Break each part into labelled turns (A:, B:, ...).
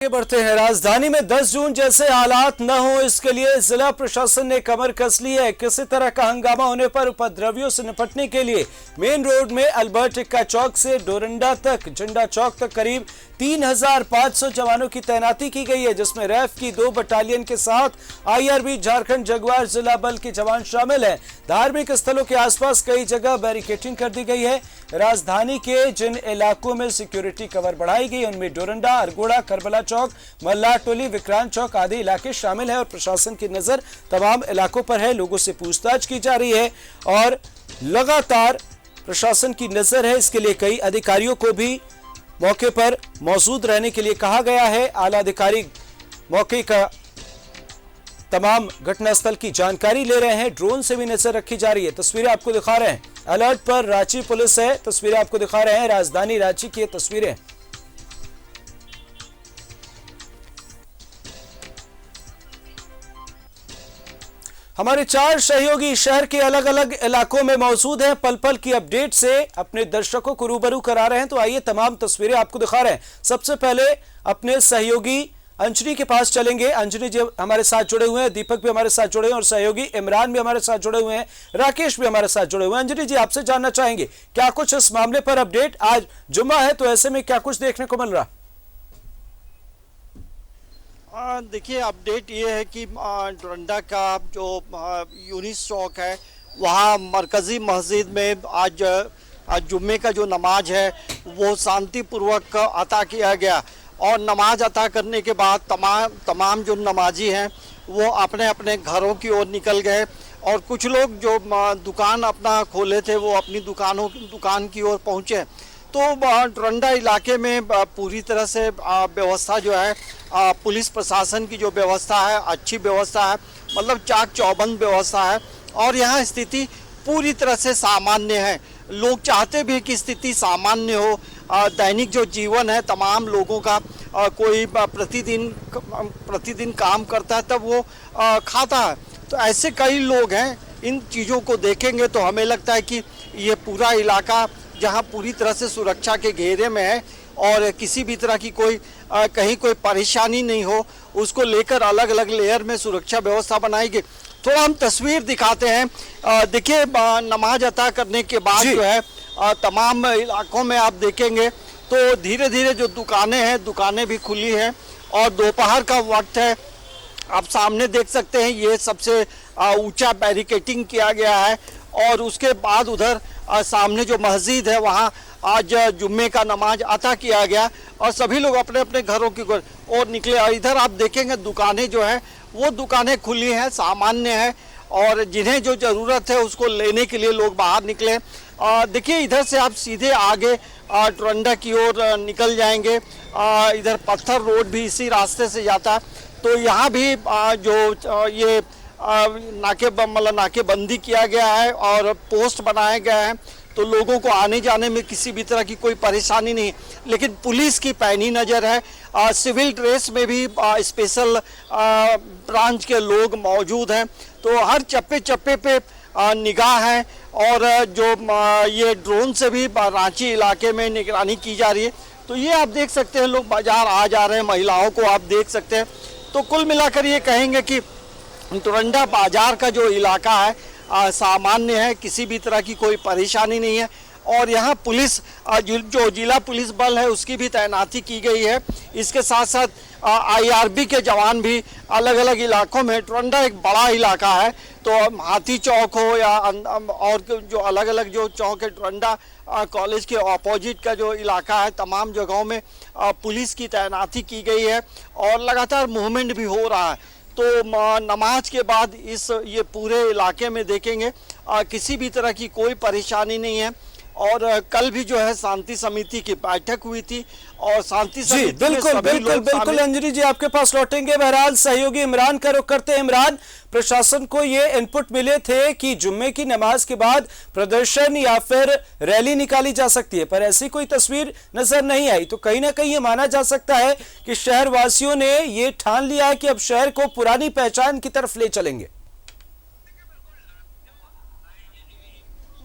A: आगे बढ़ते हैं। राजधानी में 10 जून जैसे हालात न हो, इसके लिए जिला प्रशासन ने कमर कस ली है। किसी तरह का हंगामा होने पर उपद्रवियों से निपटने के लिए मेन रोड में अल्बर्ट एक्का चौक से डोरंडा तक, झंडा चौक तक करीब 3500 जवानों की तैनाती की गई है, जिसमें रैफ की 2 बटालियन के साथ आईआरबी झारखंड जगुआर जिला बल के जवान शामिल हैं। धार्मिक स्थलों के आसपास कई जगह बैरिकेडिंग कर दी गई है। राजधानी के जिन इलाकों में सिक्योरिटी कवर बढ़ाई गई उनमें डोरंडा, अरगोड़ा, करबला चौक, मल्लार टोली, विक्रांत चौक आदि इलाके शामिल हैं और प्रशासन की नजर तमाम इलाकों पर है। लोगों से पूछताछ की जा रही है और लगातार प्रशासन की नजर है। इसके लिए कई अधिकारियों को भी मौके पर मौजूद रहने के लिए कहा गया है। आला अधिकारी मौके का तमाम घटनास्थल की जानकारी ले रहे हैं। ड्रोन से भी नजर रखी जा रही है। तस्वीरें आपको दिखा रहे हैं। अलर्ट पर रांची पुलिस है। तस्वीरें आपको दिखा रहे हैं। राजधानी रांची की तस्वीरें। हमारे 4 सहयोगी शहर के अलग अलग इलाकों में मौजूद हैं। पल पल की अपडेट से अपने दर्शकों को रूबरू करा रहे हैं। तो आइए तमाम तस्वीरें आपको दिखा रहे हैं। सबसे पहले अपने सहयोगी अंजनी के पास चलेंगे। अंजनी जी हमारे साथ जुड़े हुए हैं, दीपक भी हमारे साथ जुड़े हैं और सहयोगी इमरान भी हमारे साथ जुड़े हुए हैं, राकेश भी हमारे साथ जुड़े हुए हैं। अंजनी जी, आपसे जानना चाहेंगे क्या कुछ इस मामले पर अपडेट? आज जुम्मा है तो ऐसे में क्या कुछ देखने को मिल रहा?
B: देखिए, अपडेट ये है कि डोरंडा का जो यूनिस चौक है वहाँ मरकज़ी मस्जिद में आज जुम्मे का जो नमाज है वो शांतिपूर्वक अता किया गया और नमाज अता करने के बाद तमाम जो नमाजी हैं वो अपने अपने घरों की ओर निकल गए और कुछ लोग जो दुकान अपना खोले थे वो अपनी दुकान की ओर पहुँचे। तो डोरंडा इलाके में पूरी तरह से व्यवस्था जो है, पुलिस प्रशासन की जो व्यवस्था है अच्छी व्यवस्था है, मतलब चाक चौबंद व्यवस्था है और यहाँ स्थिति पूरी तरह से सामान्य है। लोग चाहते भी कि स्थिति सामान्य हो। दैनिक जो जीवन है तमाम लोगों का, कोई प्रतिदिन काम करता है तब वो खाता है। तो ऐसे कई लोग हैं। इन चीज़ों को देखेंगे तो हमें लगता है कि ये पूरा इलाका जहां पूरी तरह से सुरक्षा के घेरे में है और किसी भी तरह की कहीं कोई परेशानी नहीं हो, उसको लेकर अलग अलग लेयर में सुरक्षा व्यवस्था बनाई गई। थोड़ा हम तस्वीर दिखाते हैं। देखिए, नमाज अता करने के बाद जो है तमाम इलाकों में आप देखेंगे तो धीरे धीरे जो दुकानें भी खुली हैं और दोपहर का वक्त है। आप सामने देख सकते हैं ये सबसे ऊंचा बैरिकेडिंग किया गया है और उसके बाद उधर सामने जो मस्जिद है वहाँ आज जुम्मे का नमाज अता किया गया और सभी लोग अपने अपने घरों की ओर निकले। और इधर आप देखेंगे दुकानें जो है वो दुकानें खुली हैं, सामान्य है और जिन्हें जो ज़रूरत है उसको लेने के लिए लोग बाहर निकले। देखिए, इधर से आप सीधे आगे डोरंडा की ओर निकल जाएंगे। इधर पत्थर रोड भी इसी रास्ते से जाता है। तो यहाँ भी ये नाकेबंदी किया गया है और पोस्ट बनाए गए हैं तो लोगों को आने जाने में किसी भी तरह की कोई परेशानी नहीं। लेकिन पुलिस की पैनी नज़र है। सिविल ड्रेस में भी स्पेशल ब्रांच के लोग मौजूद हैं। तो हर चप्पे पे निगाह है और जो ये ड्रोन से भी रांची इलाके में निगरानी की जा रही है। तो ये आप देख सकते हैं, लोग बाजार आ जा रहे हैं, महिलाओं को आप देख सकते हैं। तो कुल मिलाकर ये कहेंगे कि डोरंडा बाजार का जो इलाका है सामान्य है, किसी भी तरह की कोई परेशानी नहीं है और यहाँ पुलिस जो जिला पुलिस बल है उसकी भी तैनाती की गई है। इसके साथ साथ आईआरबी के जवान भी अलग अलग इलाकों में, डोरंडा एक बड़ा इलाका है तो हाथी चौक हो या और जो अलग अलग जो चौक है, डोरंडा कॉलेज के ऑपोजिट का जो इलाका है, तमाम जगहों में पुलिस की तैनाती की गई है और लगातार मूवमेंट भी हो रहा है। तो नमाज के बाद ये पूरे इलाके में देखेंगे किसी भी तरह की कोई परेशानी नहीं है। और कल भी जो है शांति समिति की बैठक हुई थी और शांति समिति
A: बिल्कुल अंजनी जी आपके पास लौटेंगे। बहरहाल सहयोगी इमरान का रुख करते हैं। इमरान, प्रशासन को ये इनपुट मिले थे कि जुम्मे की नमाज के बाद प्रदर्शन या फिर रैली निकाली जा सकती है, पर ऐसी कोई तस्वीर नजर नहीं आई। तो कहीं ना कहीं ये माना जा सकता है कि शहर वासियों ने ये ठान लिया है कि अब शहर को पुरानी पहचान की तरफ ले चलेंगे।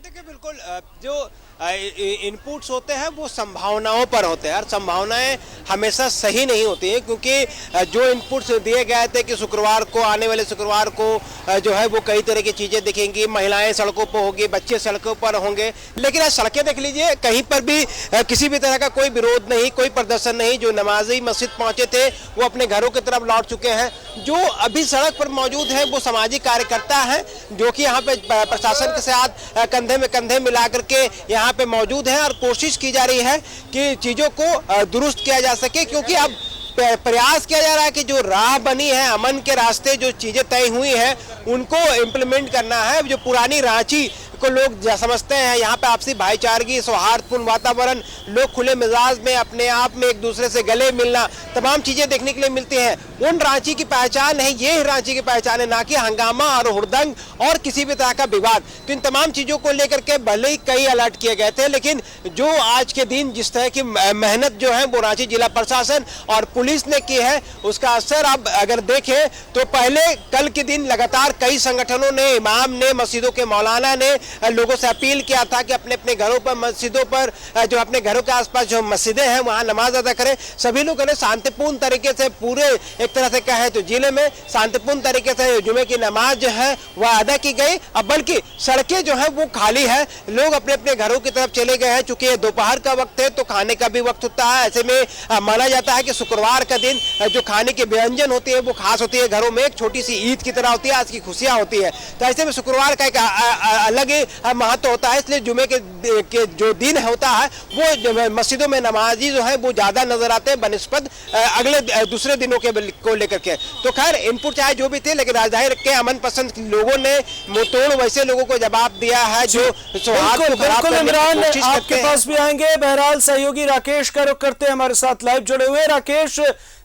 C: देखिए, बिल्कुल जो इनपुट्स होते हैं वो संभावनाओं पर होते हैं और संभावनाएं हमेशा सही नहीं होती हैं, क्योंकि जो इनपुट्स दिए गए थे कि शुक्रवार को, आने वाले शुक्रवार को जो है वो कई तरह की चीज़ें दिखेंगी, महिलाएं सड़कों पर होंगी, बच्चे सड़कों पर होंगे, लेकिन आज सड़कें देख लीजिए, कहीं पर भी किसी भी तरह का कोई विरोध नहीं, कोई प्रदर्शन नहीं। जो नमाजी मस्जिद पहुंचे थे वो अपने घरों की तरफ लौट चुके हैं। जो अभी सड़क पर मौजूद है वो सामाजिक कार्यकर्ता हैं, जो कि यहाँ पे प्रशासन के साथ कंधे में कंधे मिला करके यहाँ पे मौजूद हैं और कोशिश की जा रही है कि चीज़ों को दुरुस्त किया जा सके, क्योंकि अब प्रयास किया जा रहा है कि जो राह बनी है, अमन के रास्ते जो चीज़ें तय हुई हैं उनको इम्प्लीमेंट करना है। जो पुरानी रांची को लोग समझते हैं, यहाँ पे आपसी भाईचारगी, सौहार्दपूर्ण वातावरण, लोग खुले मिजाज में अपने आप में एक दूसरे से गले मिलना, तमाम चीज़ें देखने के लिए मिलती हैं। उन रांची की पहचान है, ये रांची की पहचान है, ना कि हंगामा और हुड़दंग और किसी भी तरह का विवाद। तो इन तमाम चीज़ों को लेकर के भले ही कई अलर्ट किए गए थे, लेकिन जो आज के दिन जिस तरह की मेहनत जो है वो रांची जिला प्रशासन और पुलिस ने की है, उसका असर अब अगर देखें तो पहले कल के दिन लगातार कई संगठनों ने, इमाम ने, मस्जिदों के मौलाना ने लोगों से अपील किया था कि अपने अपने घरों पर, मस्जिदों पर, जो अपने घरों के आसपास जो मस्जिदें हैं वहां नमाज अदा करें। सभी लोगों ने शांतिपूर्ण तरीके से, पूरे एक तरह से कहें तो जिले में शांतिपूर्ण तरीके से जुमे की नमाज जो है वह अदा की गई। अब बल्कि सड़कें जो है वो खाली है, लोग अपने अपने घरों की तरफ चले गए हैं। चूंकि दोपहर का वक्त है तो खाने का भी वक्त होता है, ऐसे में माना जाता है कि शुक्रवार का दिन जो खाने के व्यंजन होते हैं वो खास होती है, घरों में एक छोटी सी ईद की तरह होती है, आज की खुशियां होती है। तो ऐसे में शुक्रवार का एक अलग महत्व होता है, इसलिए जुमे के जो दिन होता है वो मस्जिदों में नमाजी जो है वो ज्यादा नजर आते हैं बनिस्बत अगले दूसरे दिनों के को लेकर के। तो खैर इनपुट चाहे जो भी थे, लेकिन राजधानी के अमन पसंद लोगों ने मुंहतोड़ वैसे लोगों को जवाब दिया है जो सौहार्द को खराब करने की कोशिश करते हैं।
A: आपके पास भी आएंगे। बहरहाल सहयोगी राकेश का रुख करते हैं, हमारे साथ लाइव जुड़े हुए। राकेश,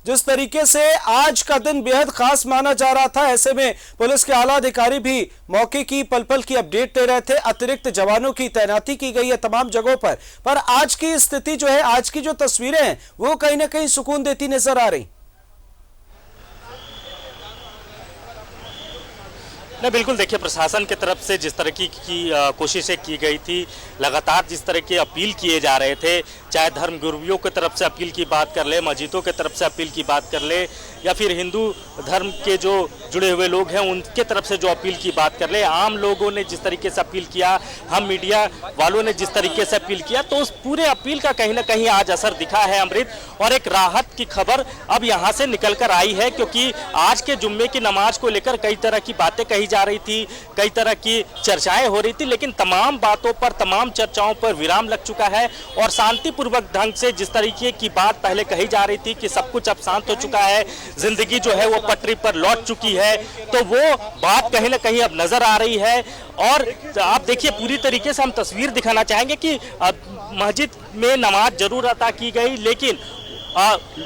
A: जिस तरीके से आज का दिन बेहद खास माना जा रहा था, ऐसे में पुलिस के आला अधिकारी भी मौके की पल पल की अपडेट दे रहे थे, अतिरिक्त जवानों की तैनाती की गई है तमाम जगहों पर आज की स्थिति जो है, आज की जो तस्वीरें हैं वो कहीं ना कहीं सुकून देती नजर आ रही।
D: नहीं, बिल्कुल देखिए, प्रशासन की तरफ से जिस तरह की कोशिशें की गई थी, लगातार जिस तरह की अपील किए जा रहे थे, चाहे धर्मगुरुओं की तरफ से अपील की बात कर ले, मस्जिदों की तरफ से अपील की बात कर ले, या फिर हिंदू धर्म के जो जुड़े हुए लोग हैं उनके तरफ से जो अपील की बात कर ले, आम लोगों ने जिस तरीके से अपील किया, हम मीडिया वालों ने जिस तरीके से अपील किया, तो उस पूरे अपील का कहीं ना कहीं आज असर दिखा है अमृत। और एक राहत की खबर अब यहाँ से निकल कर आई है, क्योंकि आज के जुम्मे की नमाज को लेकर कई तरह की बातें कही जा रही थी, कई तरह की चर्चाएं हो रही थी, लेकिन तमाम बातों पर, तमाम चर्चाओं पर विराम लग चुका है। और शांतिपूर्वक ढंग से जिस तरीके की बात पहले कही जा रही थी कि सब कुछ अब शांत हो चुका है, जिंदगी जो है वो पटरी पर लौट चुकी है, तो वो बात कहीं ना कहीं अब नजर आ रही है। और आप देखिए, पूरी तरीके से हम तस्वीर दिखाना चाहेंगे कि मस्जिद में नमाज जरूर अदा की गई, लेकिन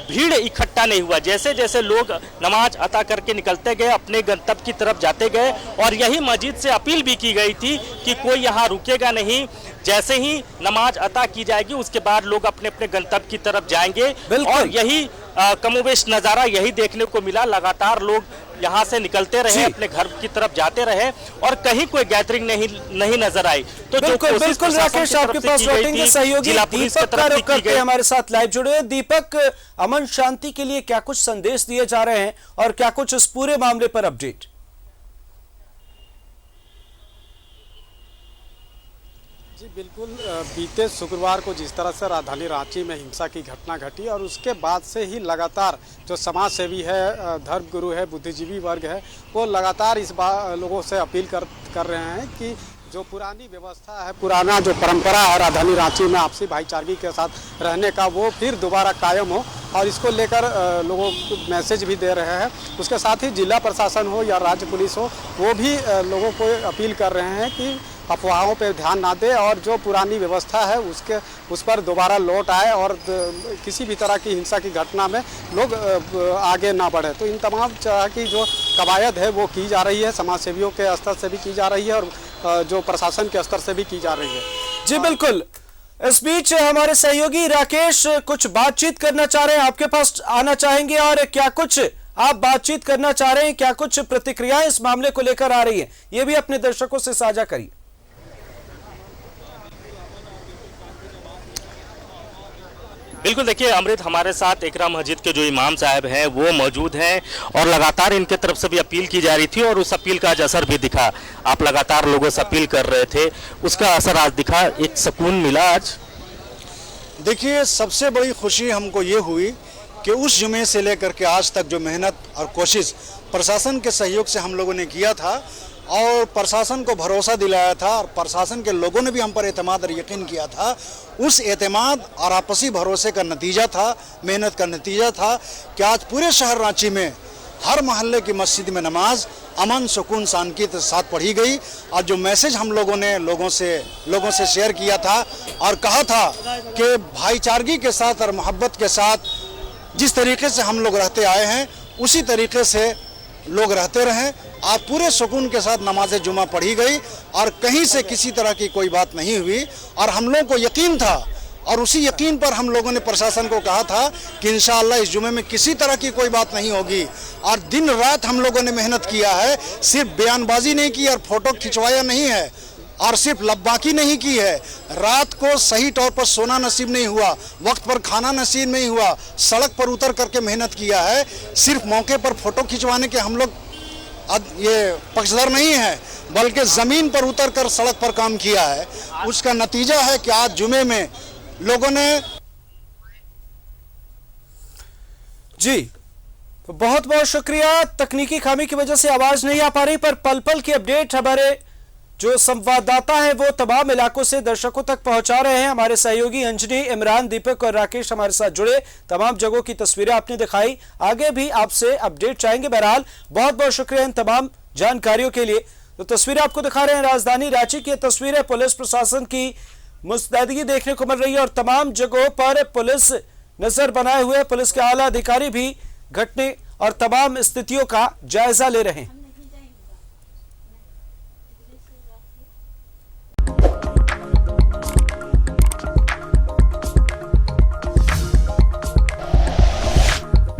D: भीड़ इकट्ठा नहीं हुआ। जैसे जैसे लोग नमाज अता करके निकलते गए, अपने गंतव्य की तरफ जाते गए, और यही मस्जिद से अपील भी की गई थी कि कोई यहाँ रुकेगा नहीं, जैसे ही नमाज अता की जाएगी उसके बाद लोग अपने अपने गंतव्य की तरफ जाएंगे। और यही कमोवेश नज़ारा यही देखने को मिला, लगातार लोग यहाँ से निकलते रहे, अपने घर की तरफ जाते रहे, और कहीं कोई गैदरिंग नहीं नजर आई। तो
A: बिल्कुल राकेश, आपके पास वोटिंग सहयोगी दीपक का रुख करके हमारे साथ लाइव जुड़े। दीपक, अमन शांति के लिए क्या कुछ संदेश दिए जा रहे हैं और क्या कुछ इस पूरे मामले पर अपडेट?
E: जी बिल्कुल, बीते शुक्रवार को जिस तरह से राजधानी रांची में हिंसा की घटना घटी, और उसके बाद से ही लगातार जो समाज सेवी है, धर्मगुरु है, बुद्धिजीवी वर्ग है, वो लगातार इस बार लोगों से अपील कर रहे हैं कि जो पुरानी व्यवस्था है, पुराना जो परंपरा है राजधानी रांची में आपसी भाईचारगी के साथ रहने का, वो फिर दोबारा कायम हो, और इसको लेकर लोगों को मैसेज भी दे रहे हैं। उसके साथ ही जिला प्रशासन हो या राज्य पुलिस हो, वो भी लोगों को अपील कर रहे हैं कि अफवाहों पर ध्यान ना दे और जो पुरानी व्यवस्था है उस पर दोबारा लौट आए, और किसी भी तरह की हिंसा की घटना में लोग आगे ना बढ़े। तो इन तमाम तरह की जो कवायद है वो की जा रही है, समाज सेवियों के स्तर से भी की जा रही है और जो प्रशासन के स्तर से भी की जा रही है।
A: जी बिल्कुल। इस बीच हमारे सहयोगी राकेश कुछ बातचीत करना चाह रहे हैं, आपके पास आना चाहेंगे, और क्या कुछ आप बातचीत करना चाह रहे हैं, क्या कुछ प्रतिक्रियाएं इस मामले को लेकर आ रही है, ये भी अपने दर्शकों से साझा करिए।
D: बिल्कुल, देखिए अमृत, हमारे साथ इकरा मस्जिद के जो इमाम साहब हैं वो मौजूद हैं और लगातार इनके तरफ से भी अपील की जा रही थी और उस अपील का आज असर भी दिखा। आप लगातार लोगों से अपील कर रहे थे, उसका असर आज दिखा, एक सुकून मिला आज।
F: देखिए, सबसे बड़ी खुशी हमको ये हुई कि उस जुमे से लेकर के आज तक जो मेहनत और कोशिश प्रशासन के सहयोग से हम लोगों ने किया था और प्रशासन को भरोसा दिलाया था और प्रशासन के लोगों ने भी हम पर एतमाद और यकीन किया था, उस एतमाद और आपसी भरोसे का नतीजा था, मेहनत का नतीजा था कि आज पूरे शहर रांची में हर मोहल्ले की मस्जिद में नमाज अमन सुकून शांति के साथ पढ़ी गई। और जो मैसेज हम लोगों ने लोगों से शेयर किया था और कहा था कि भाईचारगी के साथ और मोहब्बत के साथ जिस तरीके से हम लोग रहते आए हैं उसी तरीके से लोग रहते रहें। आज पूरे सुकून के साथ नमाज जुमा पढ़ी गई और कहीं से किसी तरह की कोई बात नहीं हुई और हम लोगों को यकीन था और उसी यकीन पर हम लोगों ने प्रशासन को कहा था कि इंशाअल्लाह इस जुमे में किसी तरह की कोई बात नहीं होगी। और दिन रात हम लोगों ने मेहनत किया है, सिर्फ बयानबाजी नहीं की और फोटो खिंचवाया नहीं है और सिर्फ लब्बाकी नहीं की है, रात को सही तौर पर सोना नसीब नहीं हुआ, वक्त पर खाना नसीब नहीं हुआ, सड़क पर उतर करके मेहनत किया है। सिर्फ मौके पर फोटो खिंचवाने के हम लोग ये पक्षधर नहीं है, बल्कि ज़मीन पर उतर कर सड़क पर काम किया है। उसका नतीजा है कि आज जुमे में लोगों ने
A: जी, तो बहुत बहुत शुक्रिया। तकनीकी खामी की वजह से आवाज नहीं आ पा रही, पर पल पल की अपडेट हमारे जो संवाददाता हैं वो तमाम इलाकों से दर्शकों तक पहुंचा रहे हैं। हमारे सहयोगी अंजनी, इमरान, दीपक और राकेश हमारे साथ जुड़े, तमाम जगहों की तस्वीरें आपने दिखाई। आगे भी आपसे अपडेट चाहेंगे। बहरहाल बहुत बहुत शुक्रिया इन तमाम जानकारियों के लिए। तो तस्वीरें आपको दिखा रहे हैं राजधानी रांची की तस्वीरें, पुलिस प्रशासन की मुस्तैदगी देखने को मिल रही है और तमाम जगहों पर पुलिस नजर बनाए हुए पुलिस के आला अधिकारी भी घटने और तमाम स्थितियों का जायजा ले रहे हैं।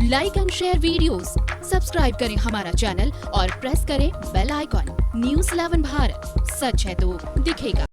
G: Like and share videos, subscribe करें हमारा चैनल और प्रेस करें बेल आइकॉन। न्यूज़ 11 भारत, सच है तो दिखेगा।